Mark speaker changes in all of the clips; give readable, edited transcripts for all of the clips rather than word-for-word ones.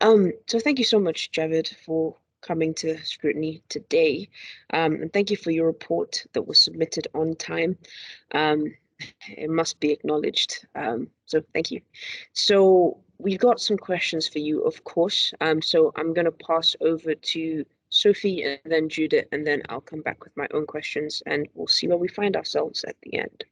Speaker 1: So thank you so much, Javid, for coming to Scrutiny today. And thank you for your report that was submitted on time. It must be acknowledged. So thank you. So we've got some questions for you, of course. So I'm going to pass over to Sophie and then Judith, and then I'll come back with my own questions, and we'll see where we find ourselves at the end.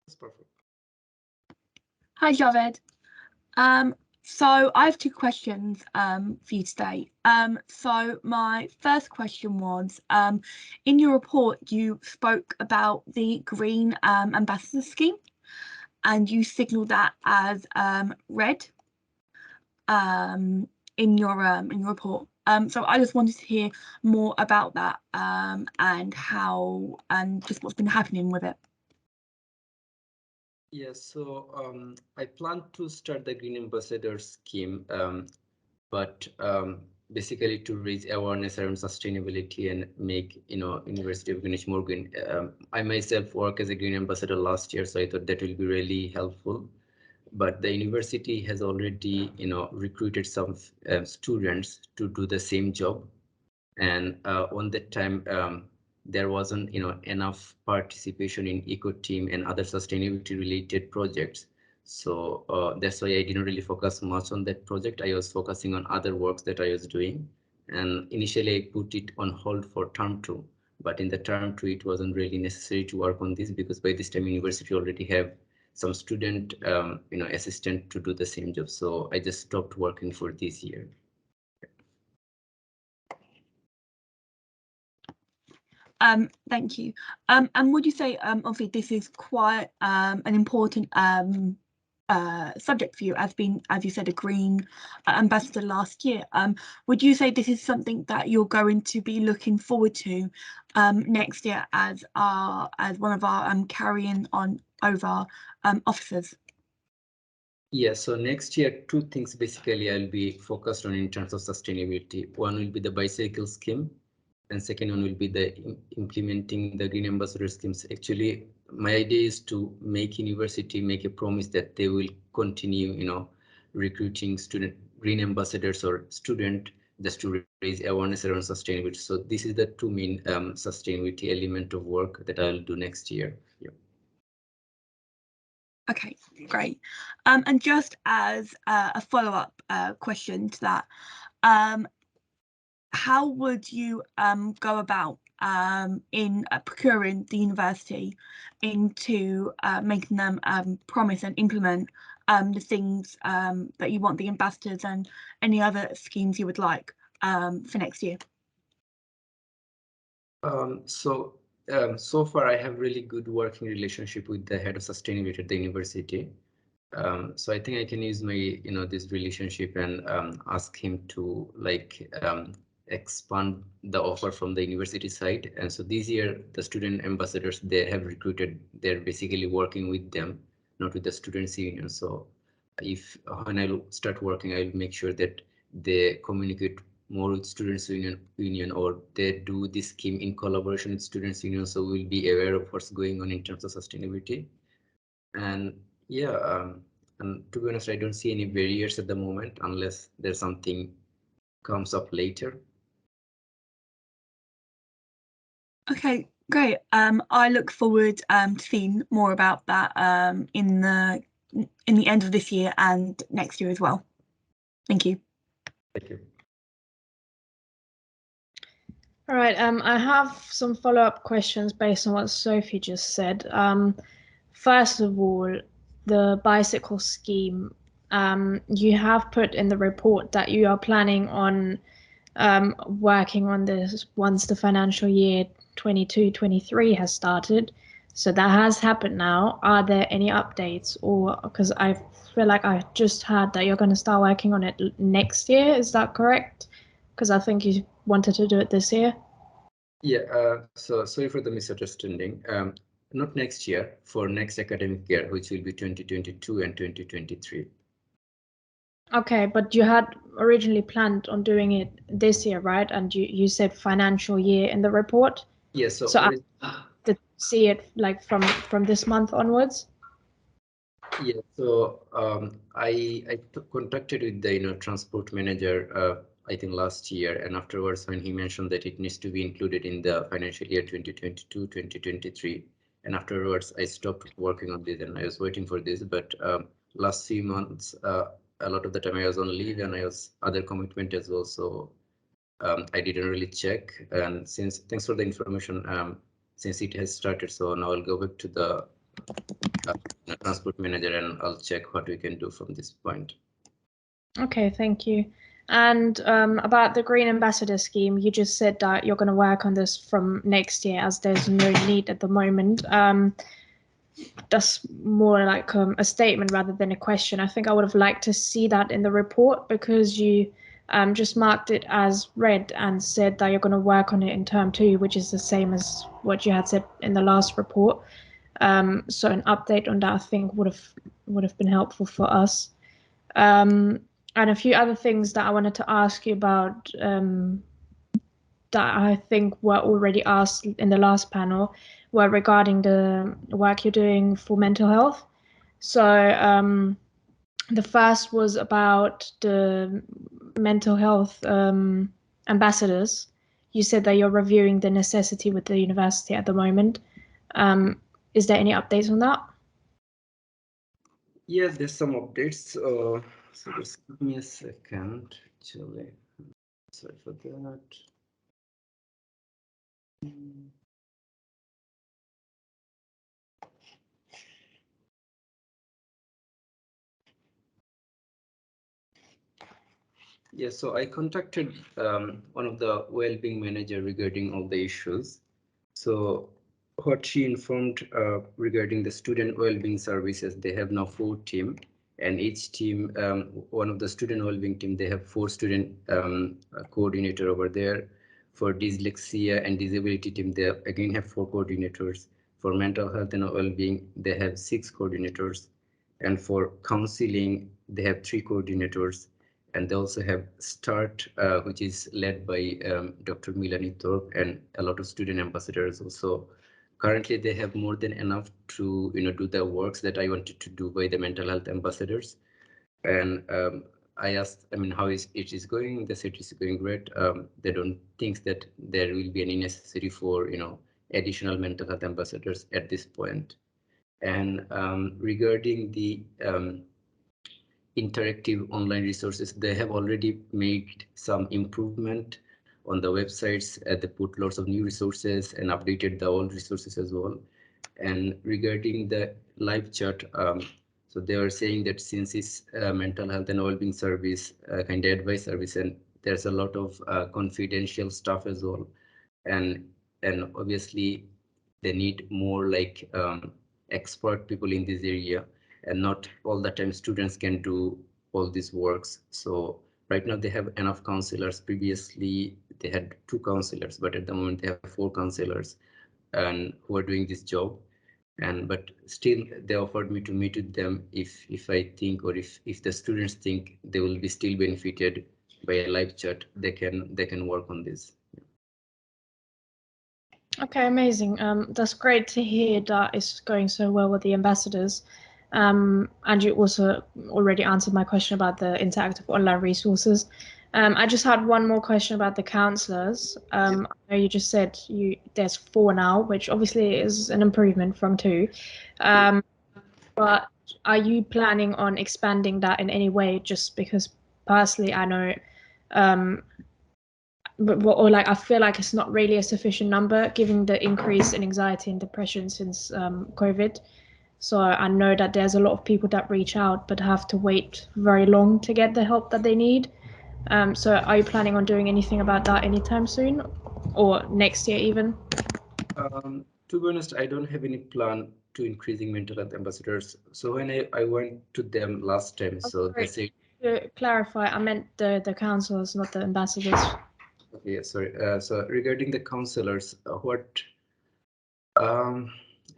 Speaker 2: That's perfect.
Speaker 3: Hi, Javed. So I have two questions for you today. So my first question was, in your report, you spoke about the Green Ambassador Scheme, and you signalled that as red in your report. So I just wanted to hear more about that and how and just what's been happening with it.
Speaker 2: Yes, so I plan to start the Green Ambassador scheme, but basically to raise awareness around sustainability and make University of Greenwich more green. I myself work as a Green Ambassador last year, so I thought that will be really helpful. But the university has already recruited some students to do the same job, and on that time there wasn't enough participation in eco team and other sustainability related projects. So that's why I didn't really focus much on that project. I was focusing on other works that I was doing, and initially I put it on hold for term 2, but in the term 2 it wasn't really necessary to work on this because by this time university already have some student assistant to do the same job. So I just stopped working for this year.
Speaker 3: Thank you. And would you say, obviously, this is quite an important subject for you, as you said, a Green Ambassador last year. Would you say this is something that you're going to be looking forward to next year as one of our carrying on over officers?
Speaker 2: Yeah, so next year, two things basically I'll be focused on in terms of sustainability. One will be the bicycle scheme, and second one will be the implementing the Green Ambassador schemes. Actually, my idea is to make university make a promise that they will continue, recruiting Green Ambassadors or student just to raise awareness around sustainability. So this is the two main sustainability element of work that I'll do next year. Yeah.
Speaker 3: Okay, great. And just as a follow-up question to that, how would you go about in procuring the university into making them promise and implement the things that you want the ambassadors and any other schemes you would like for next year?
Speaker 2: So far I have really good working relationship with the head of sustainability at the university. So I think I can use my this relationship and ask him to expand the offer from the university side. And so this year the student ambassadors they have recruited, they're basically working with them, not with the students union. So if when I start working, I'll make sure that they communicate more with students union or they do this scheme in collaboration with students union, so we'll be aware of what's going on in terms of sustainability. And yeah, and to be honest, I don't see any barriers at the moment unless there's something comes up later.
Speaker 3: Okay, great. I look forward to seeing more about that in the end of this year and next year as well. Thank you.
Speaker 2: Thank you.
Speaker 4: All right, I have some follow-up questions based on what Sophie just said. First of all, the bicycle scheme, you have put in the report that you are planning on working on this once the financial year 22-23 has started. So that has happened now. Are there any updates? Or because I feel like I just heard that you're going to start working on it next year. Is that correct? Because I think you wanted to do it this year.
Speaker 2: Yeah, so sorry for the misunderstanding. Not next year, for next academic year, which will be 2022 and 2023.
Speaker 4: Okay, but you had originally planned on doing it this year, right? And you said financial year in the report.
Speaker 2: Yes.
Speaker 4: So I to see it like from this month onwards.
Speaker 2: Yeah, so I contacted with the transport manager I think last year, and afterwards when he mentioned that it needs to be included in the financial year 2022-2023, and afterwards I stopped working on this and I was waiting for this. But last 3 months, a lot of the time I was on leave and I was other commitment as well, so I didn't really check. And thanks for the information, since it has started, so now I'll go back to the transport manager and I'll check what we can do from this point.
Speaker 4: Okay, thank you. And about the Green Ambassador scheme, you just said that you're going to work on this from next year as there's no need at the moment. That's more like a statement rather than a question. I think I would have liked to see that in the report, because you just marked it as read and said that you're going to work on it in term 2, which is the same as what you had said in the last report. So an update on that I think would have been helpful for us. And a few other things that I wanted to ask you about that I think were already asked in the last panel were regarding the work you're doing for mental health. So the first was about the mental health ambassadors. You said that you're reviewing the necessity with the university at the moment. Is there any updates on that?
Speaker 2: Yes, there's some updates. So just give me a second, actually. Sorry for that. Yes, so I contacted one of the well-being manager regarding all the issues. So what she informed regarding the student well-being services, they have now 4 teams, and each team, one of the student well-being team, they have 4 student coordinator over there. For dyslexia and disability team, they again have 4 coordinators. For mental health and well-being, they have 6 coordinators, and for counseling, they have 3 coordinators. And they also have START, which is led by Dr. Milani Thorpe and a lot of student ambassadors also. Currently, they have more than enough to do the works that I wanted to do by the mental health ambassadors. And I asked, how it is going? They said it's going great. They don't think that there will be any necessary for additional mental health ambassadors at this point. And regarding the interactive online resources, they have already made some improvement on the websites. They put lots of new resources and updated the old resources as well. And regarding the live chat, so they are saying that since it's mental health and well-being service, kind of advice service, and there's a lot of confidential stuff as well, and obviously they need more like expert people in this area, and not all the time students can do all these works. So right now they have enough counselors. Previously they had 2 counselors, but at the moment they have 4 counselors and who are doing this job. And but still they offered me to meet with them if I think, or if the students think they will be still benefited by a live chat, they can work on this.
Speaker 4: Okay, amazing. That's great to hear that it's going so well with the ambassadors. And you also already answered my question about the interactive online resources. I just had one more question about the counselors. I know you just said there's 4 now, which obviously is an improvement from 2. But are you planning on expanding that in any way? Just because personally, I know, I feel like it's not really a sufficient number given the increase in anxiety and depression since COVID. So I know that there's a lot of people that reach out but have to wait very long to get the help that they need. So are you planning on doing anything about that anytime soon, or next year even?
Speaker 2: To be honest, I don't have any plan to increasing mental health ambassadors. So when I went to them last time, so they said,
Speaker 4: to clarify, I meant the counselors, not the ambassadors.
Speaker 2: Okay, sorry. So regarding the counselors,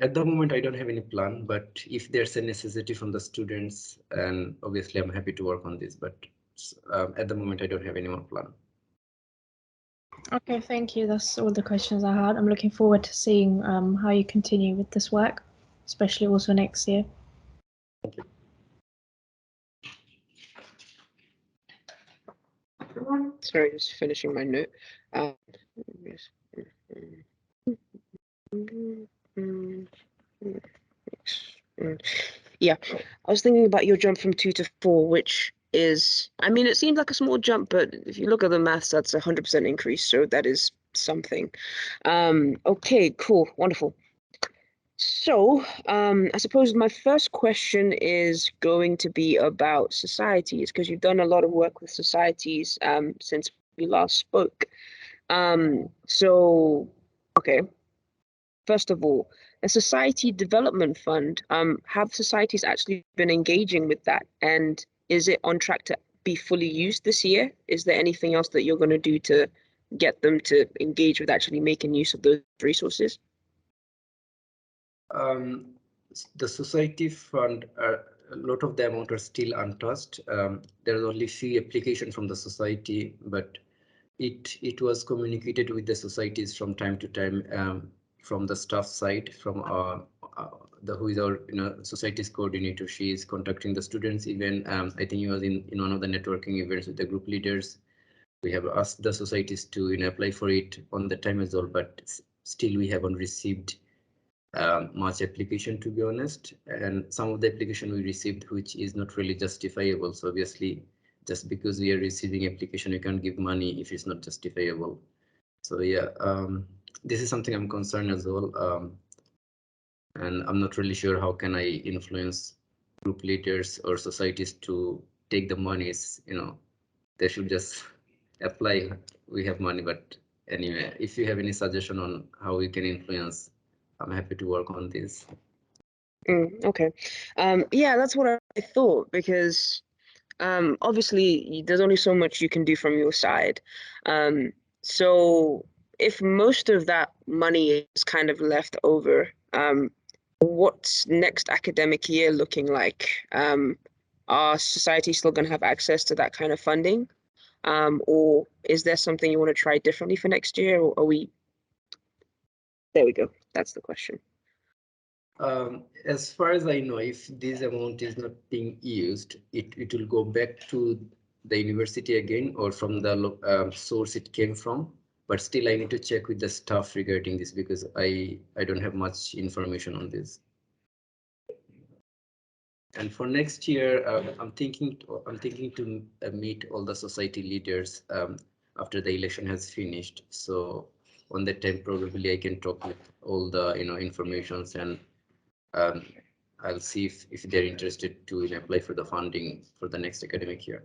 Speaker 2: at the moment I don't have any plan, but if there's a necessity from the students, and obviously I'm happy to work on this, but at the moment I don't have any more plan.
Speaker 4: Okay, thank you. That's all the questions I had. I'm looking forward to seeing how you continue with this work, especially also next year.
Speaker 2: Thank you.
Speaker 1: Sorry, just finishing my note. Yeah, I was thinking about your jump from 2 to 4, which is, I mean, it seems like a small jump, but if you look at the maths, that's 100% increase, so that is something. Okay, cool, wonderful. So, I suppose my first question is going to be about societies, because you've done a lot of work with societies since we last spoke. So, okay, first of all, a society development fund, have societies actually been engaging with that? And is it on track to be fully used this year? Is there anything else that you're going to do to get them to engage with actually making use of those resources?
Speaker 2: The society fund, a lot of the amount are still untouched. There are only few applications from the society, but it was communicated with the societies from time to time, from the staff side, from the who is our societies coordinator. She is contacting the students. Even I think he was in one of the networking events with the group leaders. We have asked the societies to apply for it on the time as well, but still we haven't received much application, to be honest. And some of the application we received which is not really justifiable. So obviously, just because we are receiving application, you can't give money if it's not justifiable. So yeah, this is something I'm concerned as well. And I'm not really sure how can I influence group leaders or societies to take the monies. They should just apply. We have money. But anyway, if you have any suggestion on how we can influence, I'm happy to work on this.
Speaker 1: Okay. Yeah, that's what I thought, because obviously there's only so much you can do from your side. So if most of that money is kind of left over, what's next academic year looking like? Are societies still going to have access to that kind of funding? Or is there something you want to try differently for next year? Or are we... There we go. That's the question.
Speaker 2: As far as I know, if this amount is not being used, it will go back to the university again, or from the source it came from. But still, I need to check with the staff regarding this, because I don't have much information on this. And for next year, I'm thinking to meet all the society leaders after the election has finished. So on that time, probably I can talk with all the informations, and I'll see if they're interested to apply for the funding for the next academic year.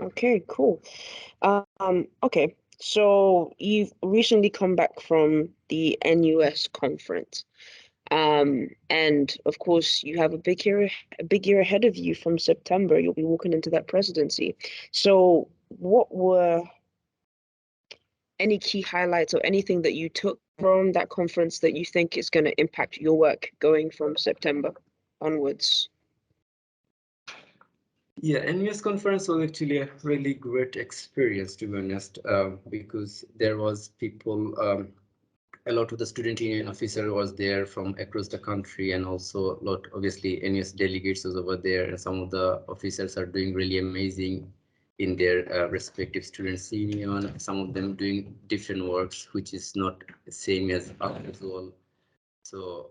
Speaker 1: Okay, cool. Okay, so you've recently come back from the NUS conference. And of course, you have a big year ahead of you from September. You'll be walking into that presidency. So what were any key highlights or anything that you took from that conference that you think is going to impact your work going from September onwards?
Speaker 2: Yeah, NUS conference was actually a really great experience, to be honest, because there was people, a lot of the student union officer was there from across the country, and also a lot, obviously, NUS delegates was over there, and some of the officers are doing really amazing in their respective students union. Some of them doing different works, which is not the same as ours as well. So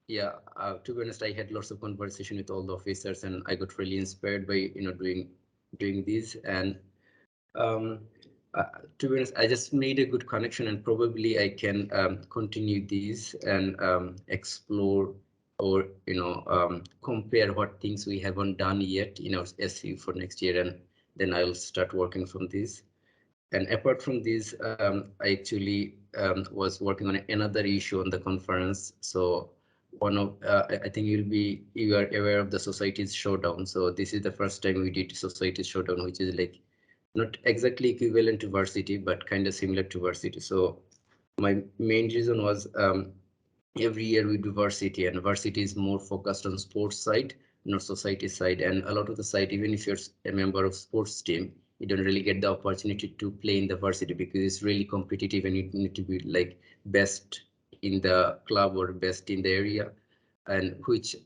Speaker 2: yeah, to be honest, I had lots of conversation with all the officers, and I got really inspired by doing this. And to be honest, I just made a good connection, and probably I can continue this and explore, or compare what things we haven't done yet in our SU for next year, and then I'll start working from this. And apart from this, I actually was working on another issue on the conference. So one of I think you are aware of the society's showdown. So this is the first time we did society's showdown, which is like not exactly equivalent to varsity, but kind of similar to varsity. So my main reason was every year we do varsity, and varsity is more focused on sports side, not society side. And a lot of the side, even if you're a member of sports team, you don't really get the opportunity to play in the varsity, because it's really competitive, and you need to be like best in the club or best in the area, and which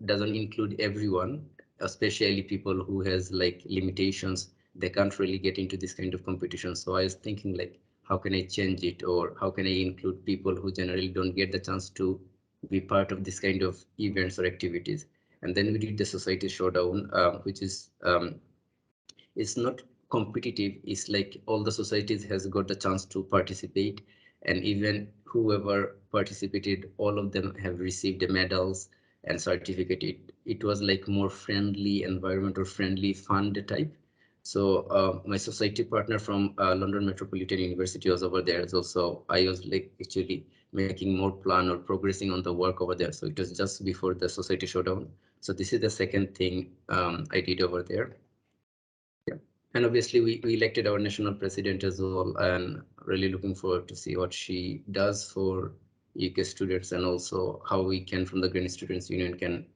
Speaker 2: doesn't include everyone, especially people who has like limitations. they can't really get into this kind of competition. So I was thinking like, how can I change it, or how can I include people who generally don't get the chance to be part of this kind of events or activities. And then we did the society showdown, which is it's not competitive. It's like all the societies has got the chance to participate, and even whoever participated, all of them have received the medals and certificate. It was like more friendly, environmental friendly fund type. So my society partner from London Metropolitan University was over there as well. So I was like actually making more plan or progressing on the work over there. So it was just before the society showdown. So this is the second thing I did over there. Yeah. And obviously we elected our national president as well, and really looking forward to see what she does for UK students, and also how we can from the Greenwich Students Union can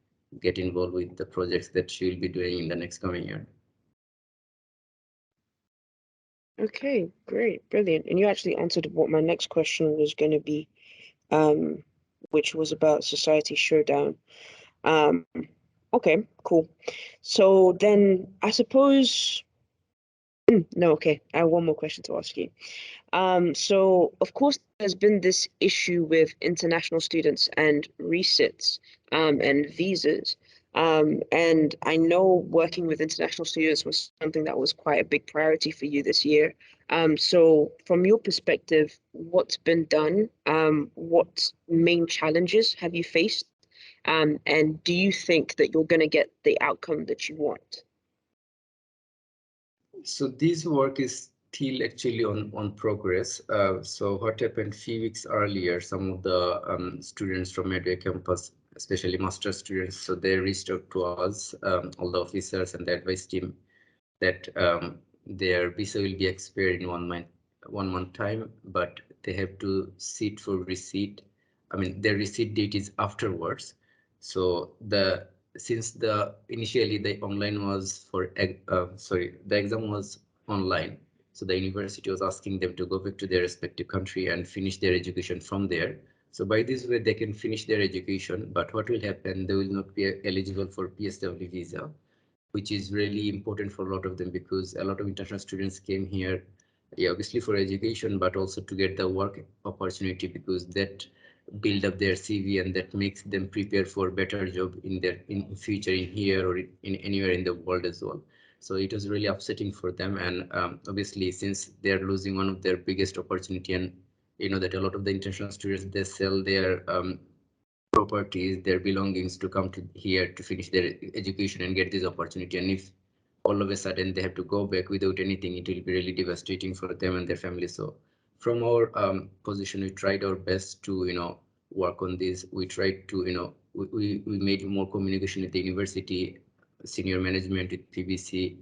Speaker 2: get involved with the projects that she will be doing in the next coming year.
Speaker 1: Okay, great, brilliant. And you actually answered what my next question was going to be, which was about Society Showdown. Okay, cool. So then I suppose, no, okay, I have one more question to ask you. So of course there's been this issue with international students and resits, and visas. And I know working with international students was something that was quite a big priority for you this year. So from your perspective, what's been done? What main challenges have you faced? And do you think that you're going to get the outcome that you want?
Speaker 2: So this work is still actually on progress. So what happened few weeks earlier, some of the students from Medway campus, especially master students, so they reached out to us, all the officers and the advice team, that their visa will be expired in 1 month time, but they have to sit for receipt. I mean, their receipt date is afterwards. So since the initially the online was for the exam was online, so the university was asking them to go back to their respective country and finish their education from there. So by this way they can finish their education, but what will happen, they will not be eligible for PSW visa, which is really important for a lot of them, because a lot of international students came here, yeah, obviously for education, but also to get the work opportunity, because that build up their CV and that makes them prepare for better job in future in here or in anywhere in the world as well. So it was really upsetting for them, and obviously since they're losing one of their biggest opportunity, and you know that a lot of the international students, they sell their properties, their belongings to come to here to finish their education and get this opportunity. And if all of a sudden they have to go back without anything, it will be really devastating for them and their families. So from our position, we tried our best to, work on this. We tried to, we made more communication with the university, senior management, with PBC,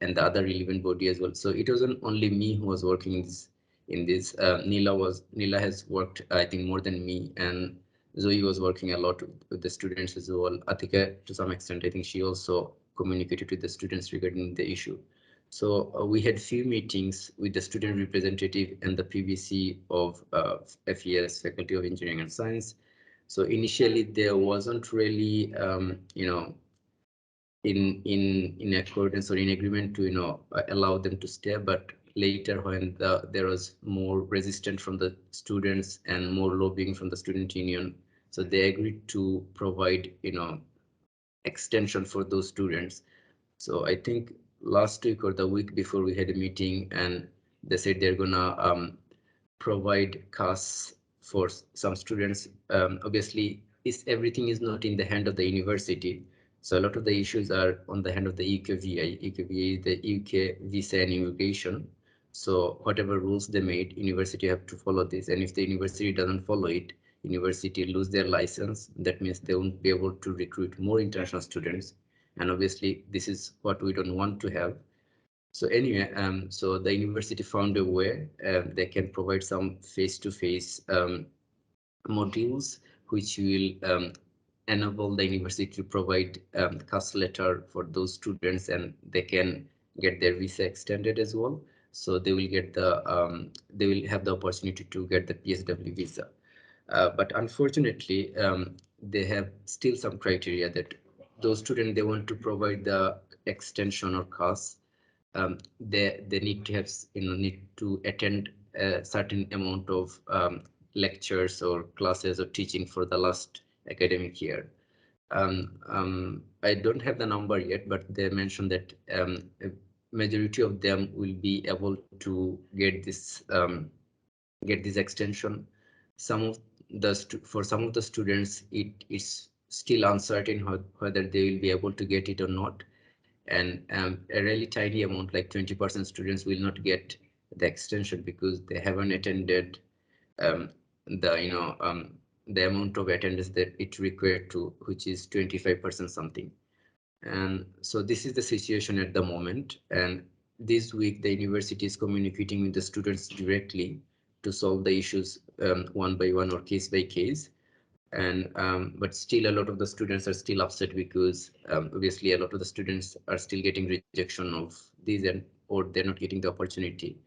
Speaker 2: and the other relevant body as well. So it wasn't only me who was working in this. Neela has worked, I think, more than me, and Zoe was working a lot with the students as well. Atika, to some extent, I think she also communicated with the students regarding the issue. So we had few meetings with the student representative and the PBC of FES, Faculty of Engineering and Science. So initially there wasn't really, in accordance or in agreement to, allow them to stay, but later when there was more resistance from the students and more lobbying from the student union, so they agreed to provide, extension for those students. So I think last week or the week before we had a meeting, and they said they're gonna provide CAS for some students. Obviously, everything is not in the hand of the university. So a lot of the issues are on the hand of the UKVI. UKVI is the UK Visa and Immigration. So whatever rules they made, university have to follow this. And if the university doesn't follow it, university lose their license. That means they won't be able to recruit more international students. And obviously, this is what we don't want to have. So anyway, so the university found a way they can provide some face-to-face modules, which will enable the university to provide CAS letter for those students, and they can get their visa extended as well. So they will get they will have the opportunity to get the PSW visa. But unfortunately, they have still some criteria that those students, they want to provide the extension or CAS they need to have need to attend a certain amount of lectures or classes or teaching for the last academic year. I don't have the number yet, but they mentioned that a majority of them will be able to get this extension. For some of the students, it is still uncertain whether they will be able to get it or not, and a really tiny amount, like 20% students, will not get the extension because they haven't attended the amount of attendance that it required to, which is 25% something. And so this is the situation at the moment. And this week, the university is communicating with the students directly to solve the issues one by one or case by case. And but still a lot of the students are still upset because obviously a lot of the students are still getting rejection of these, and or they're not getting the opportunity.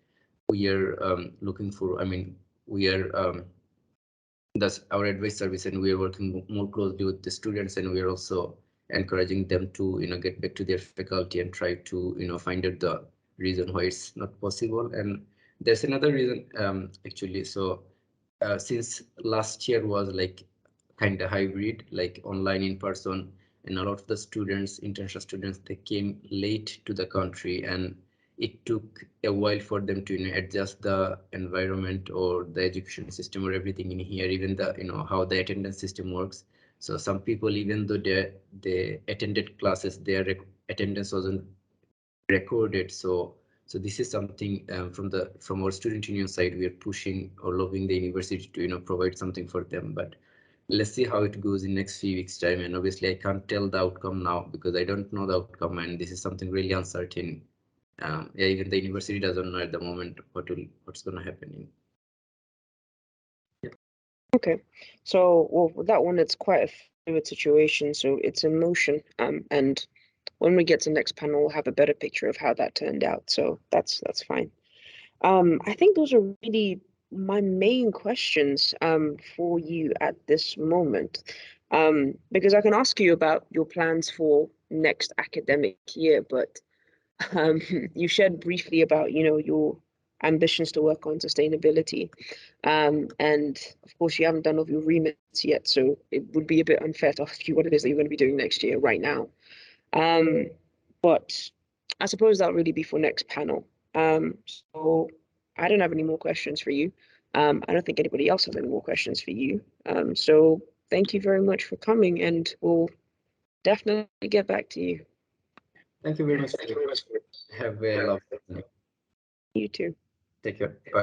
Speaker 2: We are looking for, we are that's our advice service, and we are working more closely with the students, and we are also encouraging them to get back to their faculty and try to find out the reason why it's not possible. And there's another reason actually. So since last year was like kind of hybrid, like online, in person, and a lot of the students, international students, they came late to the country, and it took a while for them to adjust the environment or the education system or everything in here, even the how the attendance system works. So some people, even though they attended classes, their attendance wasn't recorded. So this is something from our student union side, we are pushing or lobbying the university to provide something for them. But let's see how it goes in next few weeks time. And obviously I can't tell the outcome now because I don't know the outcome, and this is something really uncertain. Yeah, even the university doesn't know at the moment what's going to happen.
Speaker 1: Okay, so well, with that one, it's quite a fluid situation, so it's in motion. And when we get to the next panel, we'll have a better picture of how that turned out. So that's fine. I think those are really my main questions for you at this moment. Because I can ask you about your plans for next academic year, but you shared briefly about your ambitions to work on sustainability, and of course you haven't done all your remits yet, so it would be a bit unfair to ask you what it is that you're going to be doing next year right now. But I suppose that'll really be for next panel. So I don't have any more questions for you. I don't think anybody else has any more questions for you. So thank you very much for coming, and we'll definitely get back to you.
Speaker 2: Thank you very much. Have a lovely evening.
Speaker 1: You too.
Speaker 2: Take care. Bye.